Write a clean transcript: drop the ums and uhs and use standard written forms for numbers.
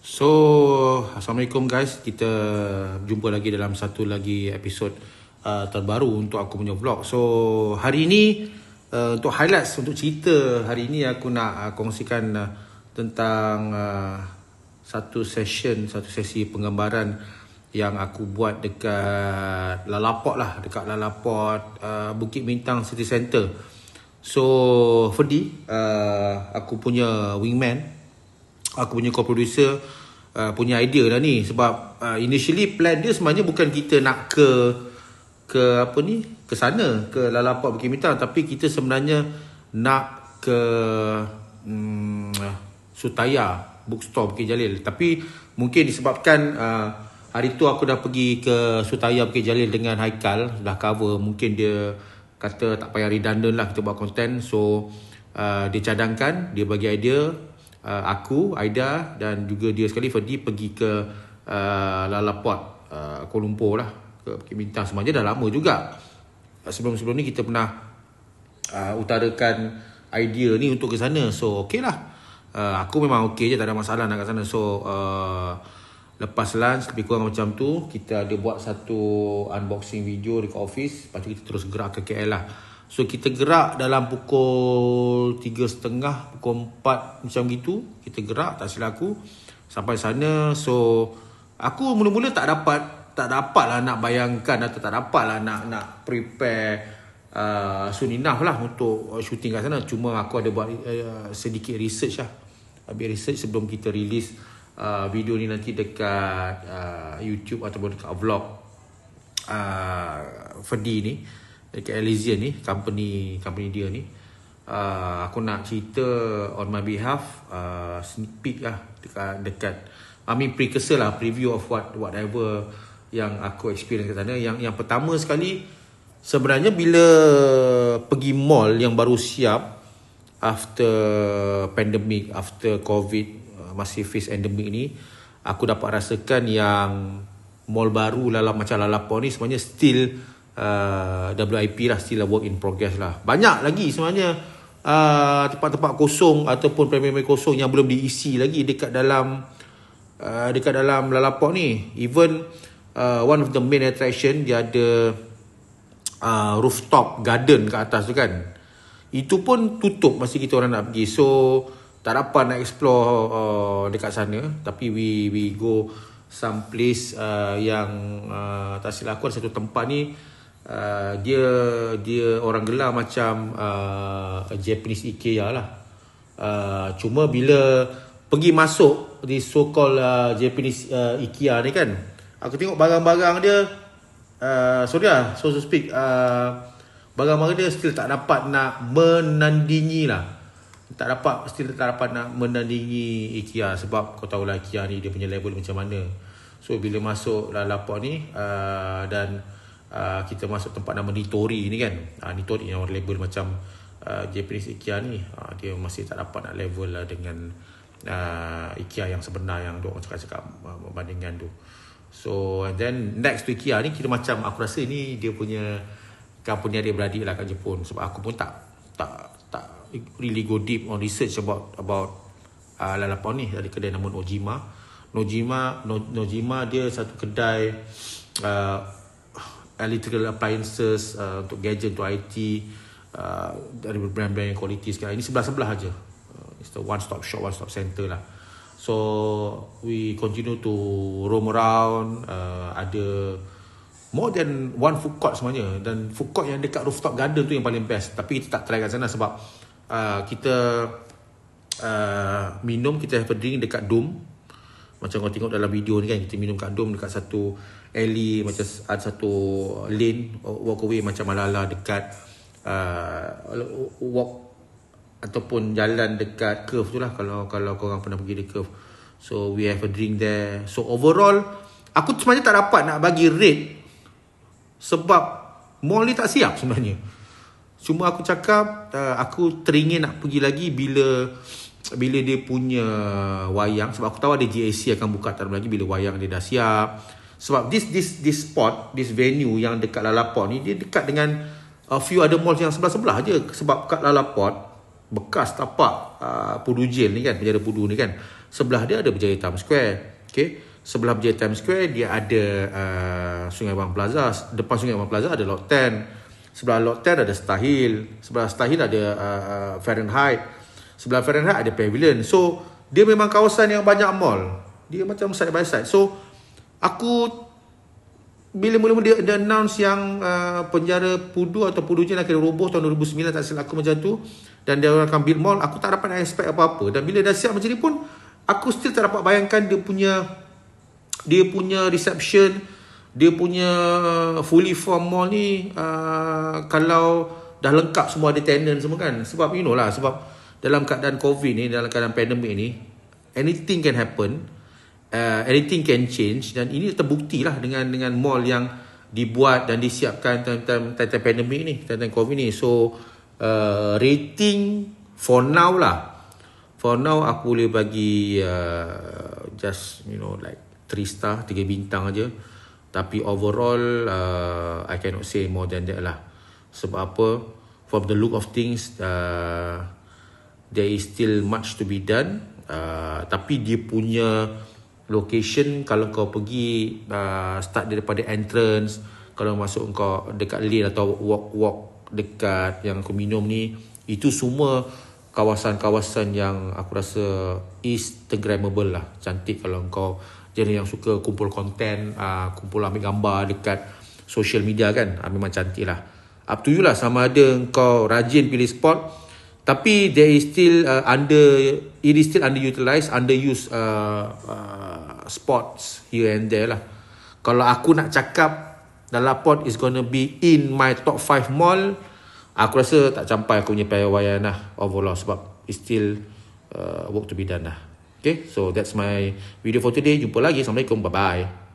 So, Assalamualaikum guys. Kita jumpa lagi dalam satu lagi episod terbaru untuk aku punya vlog. So, hari ini untuk highlights, untuk cerita hari ini aku nak kongsikan tentang satu sesi penggambaran yang aku buat dekat Lalaport lah, dekat Lalaport Bukit Bintang City Centre. So, Ferdi, aku punya wingman, aku punya co-producer, punya idea dah ni. Sebab initially plan dia sebenarnya bukan kita nak ke sana, ke Lalaport Bukit Bintang, tapi kita sebenarnya nak ke Sutaya Bookstore Bukit Jalil. Tapi mungkin disebabkan hari tu aku dah pergi ke Sutaya Bukit Jalil dengan Haikal, dah cover, mungkin dia kata tak payah redundant lah kita buat konten. So dia cadangkan, dia bagi idea, aku, Aida dan juga dia sekali Ferdi pergi ke Lalaport Kuala Lumpur lah, ke Bukit Bintang. Sebenarnya dah lama juga. Sebelum ni kita pernah utarakan idea ni untuk ke sana. So okey lah, aku memang okey je, tak ada masalah nak ke sana. So lepas lunch lebih kurang macam tu, kita ada buat satu unboxing video dekat office. Lepas tu kita terus gerak ke KL lah. So kita gerak dalam pukul 3.30, pukul 4 macam gitu. Kita gerak, tak silap aku, sampai sana. So aku mula-mula tak dapat lah nak bayangkan, atau tak dapat lah nak prepare soon enough lah untuk shooting kat sana. Cuma aku ada buat sedikit research lah, habis research sebelum kita release video ni nanti dekat YouTube ataupun dekat vlog Ferdi ni, dekat Elysian ni, company dia ni. Aku nak cerita on my behalf, sneak peek lah dekat precursor lah, preview of whatever yang aku experience kat sana. Yang pertama sekali, sebenarnya bila pergi mall yang baru siap after pandemic, after COVID, masih face endemic ni, aku dapat rasakan yang mall baru macam Lalaport ni sebenarnya still WIP lah, still work in progress lah. Banyak lagi sebenarnya tempat-tempat kosong ataupun premium kosong yang belum diisi lagi dekat dalam Lalaport ni. Even one of the main attraction, dia ada rooftop garden kat atas tu kan, itu pun tutup masa kita orang nak pergi. So tak dapat nak explore dekat sana. Tapi we go some place yang tak silap aku ada satu tempat ni, dia orang gelar macam Japanese IKEA lah. Cuma bila pergi masuk di so called Japanese IKEA ni kan, aku tengok barang-barang dia, so to speak, barang-barang dia still tak dapat nak menandingi lah. Still tak dapat nak menandingi IKEA. Sebab kau tahulah IKEA ni dia punya level macam mana. So bila masuk Lalaport ni dan kita masuk tempat nama Nitori ni kan, Nitori yang label macam Japanese IKEA ni, dia masih tak dapat nak level lah dengan IKEA yang sebenar yang diorang cakap membandingkan tu. So and then next to IKEA ni, kita macam, aku rasa ni dia punya company adik-beradik lah kat Jepun. Sebab aku pun tak really go deep on research about Lalaport ni. Ada kedai nama Nojima. Dia satu kedai electrical appliances, untuk gadget, untuk IT, dari brand-brand yang quality sekarang. Ini sebelah-sebelah aja. It's the one stop shop, one stop center lah. So we continue to roam around. Ada more than one food court sebenarnya. Dan food court yang dekat rooftop garden tu yang paling best. Tapi kita tak try kat sana sebab kita minum, kita have a drink dekat dome. Macam kau tengok dalam video ni kan, kita minum kat dome, dekat satu alley, macam ada satu lane walkway macam ala-ala dekat walk ataupun jalan dekat curve tu lah, kalau korang pernah pergi di curve. So we have a drink there. So overall, aku sebenarnya tak dapat nak bagi rate sebab mall ni tak siap sebenarnya. Cuma aku cakap aku teringin nak pergi lagi bila dia punya wayang. Sebab aku tahu ada GAC akan buka tak lagi bila wayang dia dah siap. Sebab this spot, this venue yang dekat Lalaport ni, dia dekat dengan a few other malls yang sebelah-sebelah je. Sebab kat Lalaport, bekas tapak Pudu Jail ni kan, penjara Pudu ni kan, sebelah dia ada Berjaya Times Square. Okay, sebelah Berjaya Times Square dia ada Sungai Bang Plaza. Depan Sungai Bang Plaza ada Lot 10. Sebelah Lot 10 ada Star Hill. Sebelah Star Hill ada Fahrenheit. Sebelah Fahrenheit ada Pavilion. So dia memang kawasan yang banyak mall. Dia macam side by side. So aku bila mula-mula dia announce yang penjara Pudu atau Pudu je nak kena roboh tahun 2009, tak silap aku macam tu, dan dia akan build mall, aku tak dapat nak expect apa-apa. Dan bila dah siap macam ni pun, aku still tak dapat bayangkan dia punya reception, dia punya fully form mall ni kalau dah lengkap semua ada tenant semua kan. Sebab you know lah, sebab dalam keadaan COVID ni, dalam keadaan pandemik ni, anything can happen, anything can change. Dan ini terbukti lah dengan mall yang dibuat dan disiapkan time pandemik ni, time COVID ni. So rating for now aku boleh bagi just like 3 star, 3 bintang aja. Tapi overall I cannot say more than that lah. Sebab apa? From the look of things, there is still much to be done. Tapi dia punya location, kalau kau pergi start daripada entrance, kalau masuk kau dekat lane atau walk dekat yang aku minum ni, itu semua kawasan-kawasan yang aku rasa is Instagrammable lah. Cantik kalau kau jenis yang suka kumpul konten, kumpul ambil gambar dekat social media kan, memang cantik lah. Up to you lah, sama ada kau rajin pilih spot, tapi there is still underutilized, underused spots here and there lah. Kalau aku nak cakap dalam pot is gonna be in my top 5 mall, aku rasa tak sampai aku punya piawaian lah overall, sebab it's still work to be done lah. Okay, so that's my video for today. Jumpa lagi. Assalamualaikum. Bye-bye.